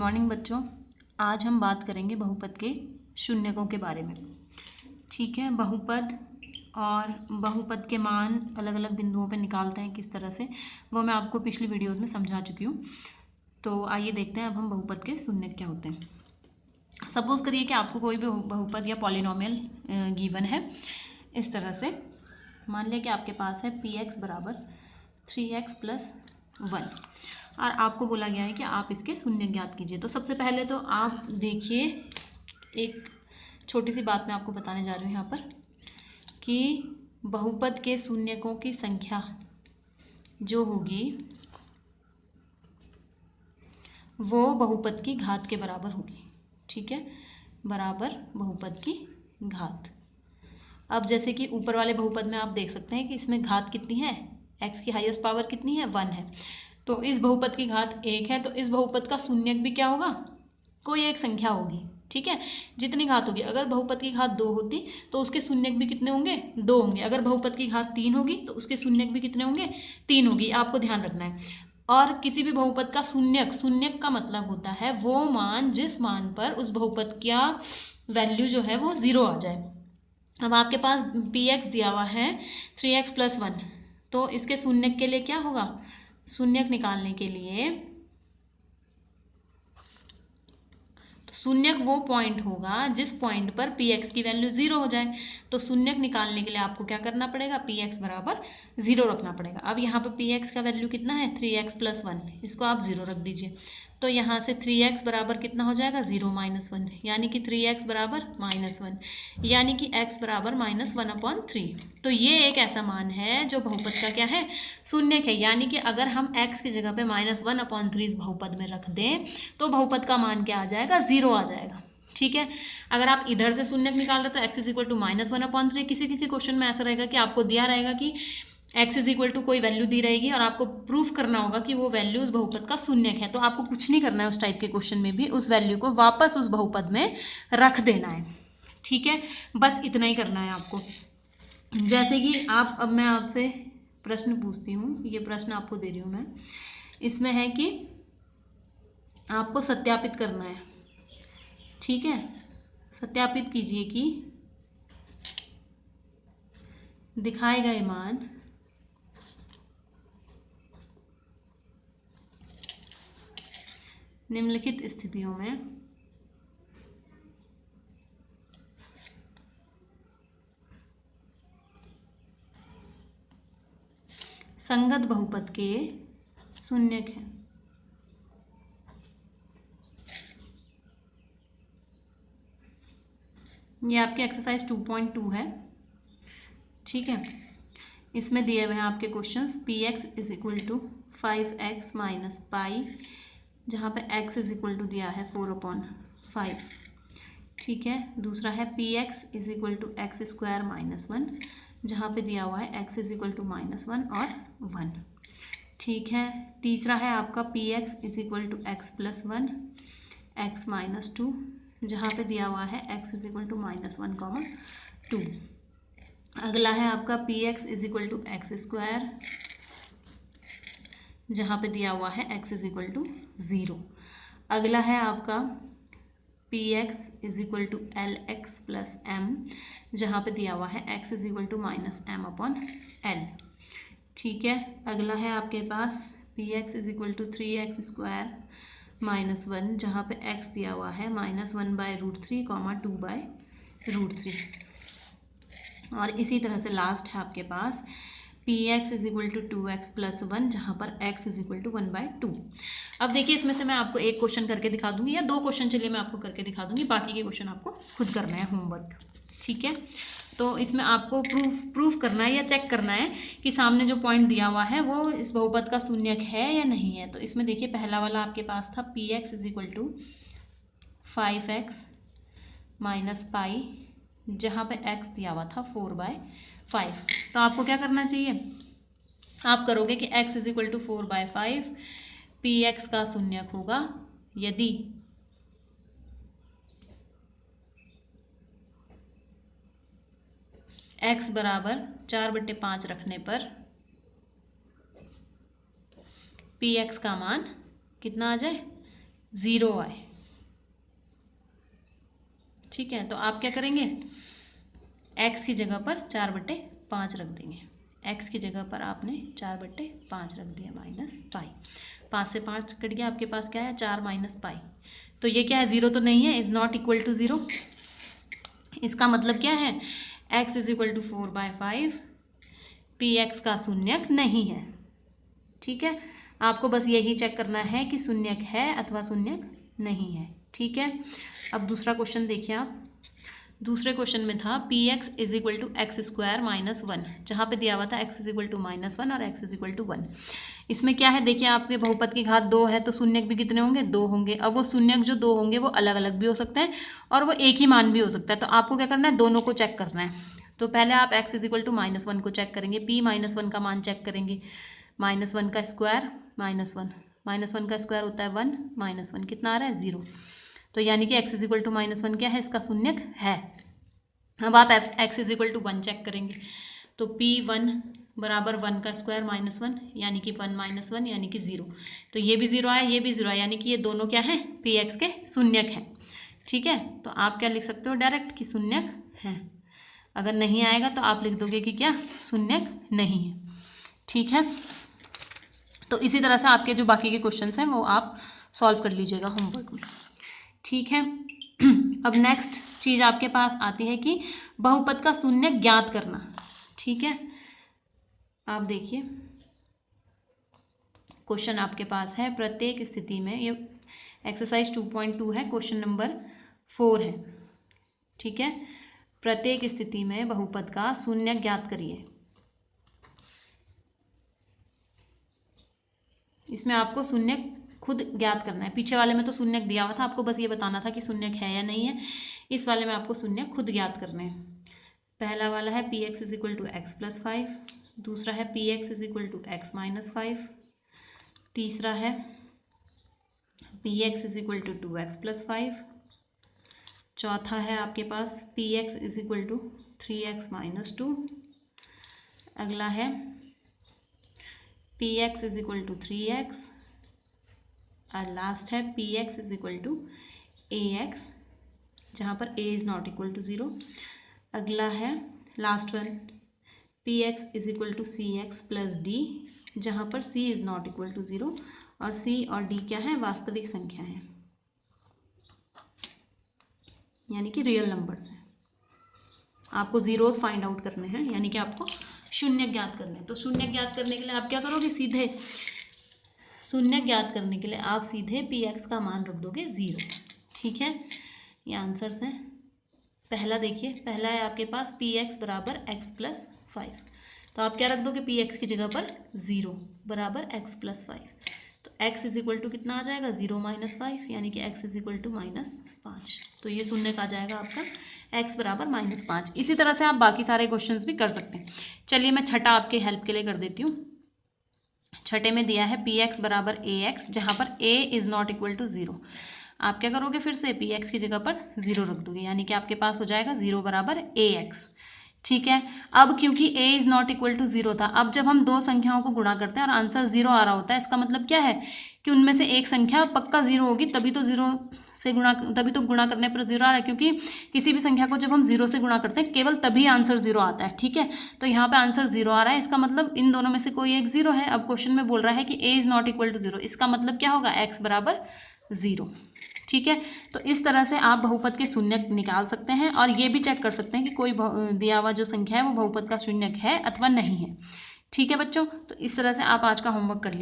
Morning बच्चों। आज हम बात करेंगे बहुपद के शून्यकों के बारे में। ठीक है, बहुपद और बहुपद के मान अलग अलग बिंदुओं पे निकालते हैं किस तरह से, वो मैं आपको पिछली वीडियोस में समझा चुकी हूँ। तो आइए देखते हैं अब हम बहुपद के शून्यक क्या होते हैं। सपोज करिए कि आपको कोई भी बहुपद या पॉलिनोमियल गिवन है। इस तरह से मान लिया कि आपके पास है px बराबर 3x प्लस 1 और आपको बोला गया है कि आप इसके शून्य ज्ञात कीजिए। तो सबसे पहले तो आप देखिए, एक छोटी सी बात मैं आपको बताने जा रही हूँ यहाँ पर कि बहुपद के शून्यकों की संख्या जो होगी वो बहुपद की घात के बराबर होगी। ठीक है, बराबर बहुपद की घात। अब जैसे कि ऊपर वाले बहुपद में आप देख सकते हैं कि इसमें घात कितनी है, x की हाईएस्ट पावर कितनी है, 1 है। तो इस बहुपद की घात 1 है, तो इस बहुपद का शून्यक भी क्या होगा, कोई एक संख्या होगी। ठीक है, जितनी घात होगी, अगर बहुपद की घात 2 होती तो उसके शून्यक भी कितने होंगे, 2 होंगे। अगर बहुपद की घात 3 होगी तो उसके शून्यक भी कितने होंगे, 3 होगी। आपको ध्यान रखना है। और किसी भी बहुपद का शून्यक, शून्यक का मतलब होता है वो मान जिस मान पर उस बहुपद का वैल्यू जो है वो 0 आ जाए। अब आपके पास px दिया हुआ है 3x प्लस 1, तो इसके शून्यक के लिए क्या होगा, शून्यक निकालने के लिए तो शून्यक वो पॉइंट होगा जिस पॉइंट पर px की वैल्यू 0 हो जाए। तो शून्यक निकालने के लिए आपको क्या करना पड़ेगा, px बराबर 0 रखना पड़ेगा। अब यहाँ पर px का वैल्यू कितना है, 3x प्लस 1, इसको आप 0 रख दीजिए। तो यहाँ से 3x बराबर कितना हो जाएगा, 0 माइनस 1, यानी कि 3x बराबर माइनस 1, यानी कि x बराबर -1/3। तो ये एक ऐसा मान है जो बहुपद का क्या है, शून्यक है। यानी कि अगर हम x की जगह पे -1/3 इस बहुपद में रख दें तो बहुपद का मान क्या आ जाएगा, 0 आ जाएगा। ठीक है, अगर आप इधर से शून्यक निकाल रहे तो x इज इक्वल टू -1/3। किसी किसी क्वेश्चन में ऐसा रहेगा कि आपको दिया रहेगा कि x इज इक्वल टू कोई वैल्यू दी रहेगी और आपको प्रूफ करना होगा कि वो वैल्यू उस बहुपद का शून्यक है। तो आपको कुछ नहीं करना है, उस टाइप के क्वेश्चन में भी उस वैल्यू को वापस उस बहुपद में रख देना है। ठीक है, बस इतना ही करना है आपको। जैसे कि अब मैं आपसे प्रश्न पूछती हूँ, ये प्रश्न आपको दे रही हूँ मैं। इसमें है कि आपको सत्यापित करना है। ठीक है, सत्यापित कीजिए कि दिखाए गए मान निम्नलिखित स्थितियों में संगत बहुपद के शून्यक हैं। ये आपके एक्सरसाइज 2.2 है। ठीक है, इसमें दिए हुए हैं आपके questions. px is equal to 5x minus pi, जहाँ पे x इज इक्वल टू दिया है 4/5। ठीक है, दूसरा है px is equal to x square minus 1, जहाँ पे दिया हुआ है x इज इक्वल टू -1 और 1। ठीक है, तीसरा है आपका px is equal to x plus 1 x minus 2, जहाँ पे दिया हुआ है x इज इक्वल टू -1, 2। अगला है आपका px is equal to x square, जहाँ पे दिया हुआ है x इज इक्वल टू 0। अगला है आपका px is equal to lx plus m, जहाँ पे दिया हुआ है x is equal to -m/l। ठीक है, अगला है आपके पास px is equal to 3x square minus 1, जहाँ पे x दिया हुआ है -1/√3, 2/√3। और इसी तरह से लास्ट है आपके पास px is equal to 2x plus 1, जहाँ पर x इज इक्वल टू 1/2। अब देखिए, इसमें से मैं आपको एक क्वेश्चन करके दिखा दूंगी या 2 क्वेश्चन चलिए मैं आपको करके दिखा दूंगी, बाकी के क्वेश्चन आपको खुद करना है, होमवर्क। ठीक है, तो इसमें आपको प्रूफ करना है या चेक करना है कि सामने जो पॉइंट दिया हुआ है वो इस बहुपद का शून्यक है या नहीं है। तो इसमें देखिए, पहला वाला आपके पास था px is equal to 5x minus pi, जहाँ पे x दिया हुआ था 4/5। तो आपको क्या करना चाहिए, आप करोगे कि x is equal to 4/5 px का शून्यक होगा यदि x बराबर 4/5 रखने पर px का मान कितना आ जाए, 0 आए। ठीक है, तो आप क्या करेंगे, x की जगह पर 4/5 रख देंगे। x की जगह पर आपने 4/5 रख दिया माइनस पाई। 5 से 5 कट गया, आपके पास क्या है 4 माइनस पाई। तो ये क्या है, 0 तो नहीं है, इज़ नॉट इक्वल टू 0। इसका मतलब क्या है, x is equal to 4/5, px का शून्यक नहीं है। ठीक है, आपको बस यही चेक करना है कि शून्यक है अथवा शून्यक नहीं है। ठीक है, अब दूसरा क्वेश्चन देखिए आप। दूसरे क्वेश्चन में था px is equal to x² minus 1, जहाँ पे दिया हुआ था x इज इक्वल टू -1 और x इज इक्वल टू 1। इसमें क्या है, देखिए आपके बहुपद की घात 2 है, तो शून्यक भी कितने होंगे, 2 होंगे। अब वो शून्यक जो 2 होंगे वो अलग अलग भी हो सकते हैं और वो एक ही मान भी हो सकता है। तो आपको क्या करना है, दोनों को चेक करना है। तो पहले आप x इज इक्वल टू -1 को चेक करेंगे, p -1 का मान चेक करेंगे। -1 का स्क्वायर -1 का स्क्वायर होता है 1, -1 कितना आ रहा है 0। तो यानी कि x इज इक्वल टू -1 क्या है, इसका शून्यक है। अब आप x is equal to 1 check करेंगे, तो p1 बराबर 1 का स्क्वायर -1 यानी कि 1 - 1 यानी कि 0। तो ये भी 0 आया, ये भी 0 आया, यानी कि ये दोनों क्या है, px के शून्यक हैं। ठीक है, तो आप क्या लिख सकते हो डायरेक्ट कि शून्यक है। अगर नहीं आएगा तो आप लिख दोगे कि क्या, शून्यक नहीं है। ठीक है, तो इसी तरह से आपके जो बाकी के क्वेश्चंस हैं वो आप सॉल्व कर लीजिएगा होमवर्क में। ठीक है, अब नेक्स्ट चीज़ आपके पास आती है कि बहुपद का शून्यक ज्ञात करना। ठीक है, आप देखिए क्वेश्चन आपके पास है, प्रत्येक स्थिति में, ये एक्सरसाइज 2.2 है, क्वेश्चन नंबर 4 है। ठीक है, प्रत्येक स्थिति में बहुपद का शून्यक ज्ञात करिए। इसमें आपको शून्यक खुद ज्ञात करना है। पीछे वाले में तो शून्यक दिया हुआ था, आपको बस ये बताना था कि शून्यक है या नहीं है। इस वाले में आपको शून्यक खुद ज्ञात करने हैं। पहला वाला है px is equal to x plus 5, दूसरा है px is equal to x minus 5, तीसरा है px is equal to 2x plus 5, चौथा है आपके पास px is equal to 3x minus 2, अगला है px is equal to 3x, और लास्ट है px is equal to ax, जहाँ पर a is not equal to 0। अगला है last one px is equal to cx plus d, जहाँ पर c is not equal to 0 और c और d क्या है, वास्तविक संख्या है, यानी कि रियल नंबर्स हैं। आपको जीरोस फाइंड आउट करने हैं, यानी कि आपको शून्य ज्ञात करने हैं। तो शून्य ज्ञात करने के लिए आप क्या करोगे, सीधे शून्य ज्ञात करने के लिए आप सीधे px का मान रख दोगे 0। ठीक है, ये आंसर्स हैं। पहला देखिए, पहला है आपके पास px बराबर x प्लस 5, तो आप क्या रख दोगे, px की जगह पर 0 बराबर x प्लस 5। तो x इज इक्वल टू कितना आ जाएगा, 0 माइनस 5, यानी कि x इज इक्वल टू -5। तो ये शून्य का आ जाएगा आपका x बराबर -5। इसी तरह से आप बाकी सारे क्वेश्चंस भी कर सकते हैं। चलिए मैं छठा आपके हेल्प के लिए कर देती हूँ। छठे में दिया है px बराबर ax, जहाँ पर a is not equal to 0। आप क्या करोगे, फिर से px की जगह पर 0 रख दोगे, यानी कि आपके पास हो जाएगा 0 बराबर ax। ठीक है, अब क्योंकि a is not equal to 0 था, अब जब हम दो संख्याओं को गुणा करते हैं और आंसर 0 आ रहा होता है, इसका मतलब क्या है कि उनमें से एक संख्या पक्का 0 होगी, तभी तो गुणा करने पर 0 आ रहा है। क्योंकि किसी भी संख्या को जब हम 0 से गुणा करते हैं केवल तभी आंसर 0 आता है। ठीक है, तो यहाँ पे आंसर 0 आ रहा है, इसका मतलब इन दोनों में से कोई एक 0 है। अब क्वेश्चन में बोल रहा है कि a is not equal to 0, इसका मतलब क्या होगा, x बराबर 0। ठीक है, तो इस तरह से आप बहुपद के शून्यक निकाल सकते हैं और ये भी चेक कर सकते हैं कि कोई दिया हुआ जो संख्या है वो बहुपद का शून्यक है अथवा नहीं है। ठीक है बच्चों, तो इस तरह से आप आज का होमवर्क कर लीजिए।